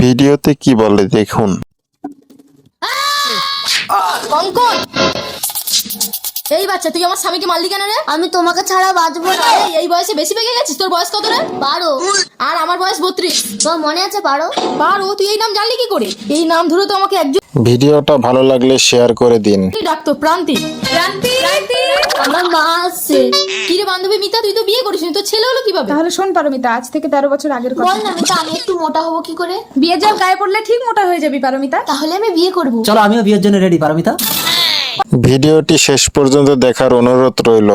ভিডিওতে কি বলে দেখুন। কঙ্কন, এই বাচ্চা তুই আমার স্বামীকে মারলি কেন রে? আমি তোমাকে ছাড়া বাঁচবো না। এই বয়সে বেশি পেকে গেছিস। তোর বয়স কত রে? 12। আর আমার বয়স 32। তোমার মনে আছে 12? তুই এই নাম জানলি কি করে? এই নাম ধরে তো আমাকে একজন ভিডিওটা ভালো লাগলে শেয়ার করে দিন। ডাকতো প্রান্তিক। আমার মা আসছে। কি রে বান্ধবী মিতা, তুই তো বিয়ে করিসনি, তোর ছেলে হলো কিভাবে? তাহলে শোন পারমিতা, আজ থেকে 13 বছর আগের কথা। বল না মিতা, আমি একটু মোটা হবো কি করে? বিয়ের জল গায়ে পড়লে ঠিক মোটা হয়ে যাবি পারমিতা। তাহলে আমি বিয়ে করব। চলো আমিও বিয়ের জন্য রেডি পারমিতা। ভিডিওটি শেষ পর্যন্ত দেখার অনুরোধ রইল।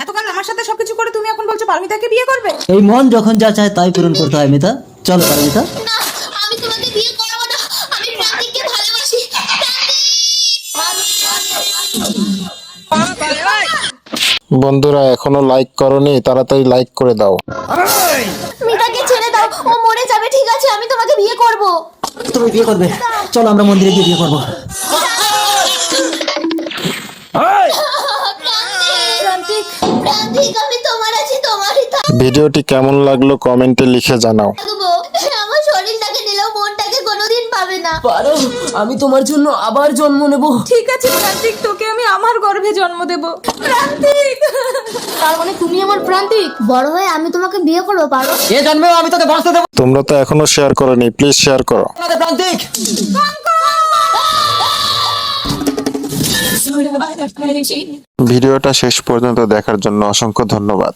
এতকাল আমার সাথে সবকিছু করে তুমি এখন বলছো পারমিতাকে বিয়ে করবে? এই মন যখন যা চায় তাই পূরণ করতে হয় মিতা। চলো পারমিতা। না, আমি তোমাকে বিয়ে করব না। আমি প্রান্তিককে ভালোবাসি। বন্ধুরা এখনো লাইক করনি, তাড়াতাড়ি লাইক করে দাও। মিতাকে ছেড়ে দাও, ও মরে যাবে। ঠিক আছে, আমি তোমাকে বিয়ে করব। তুমি বিয়ে করবে? চলো আমরা মন্দিরে গিয়ে বিয়ে করবো। প্রান্তিক, প্রান্তিক, আমি তোমার আছি, তোমারই ভিডিওটি কেমন লাগলো কমেন্টে লিখে জানাও। থাকবো। আমার শরীরটাকে নিলেও মনটাকে কোনোদিন পাবে না। পারো, আমি তোমার জন্য আবার জন্ম নেব। ঠিক আছে প্রান্তিক, তোকে আমি আমার গর্ভে জন্ম দেব। প্রান্তিক, তার মানে তুমি আমার প্রান্তিক? বড় হয়ে আমি তোমাকে বিয়ে করবো, পারো? এ জন্মেও আমি তোকে বাঁচতে দেবো তোমরা তো এখনো শেয়ার করনি, প্লিজ শেয়ার করো। না রে প্রান্তিক। ভিডিওটা শেষ পর্যন্ত দেখার জন্য অসংখ্য ধন্যবাদ।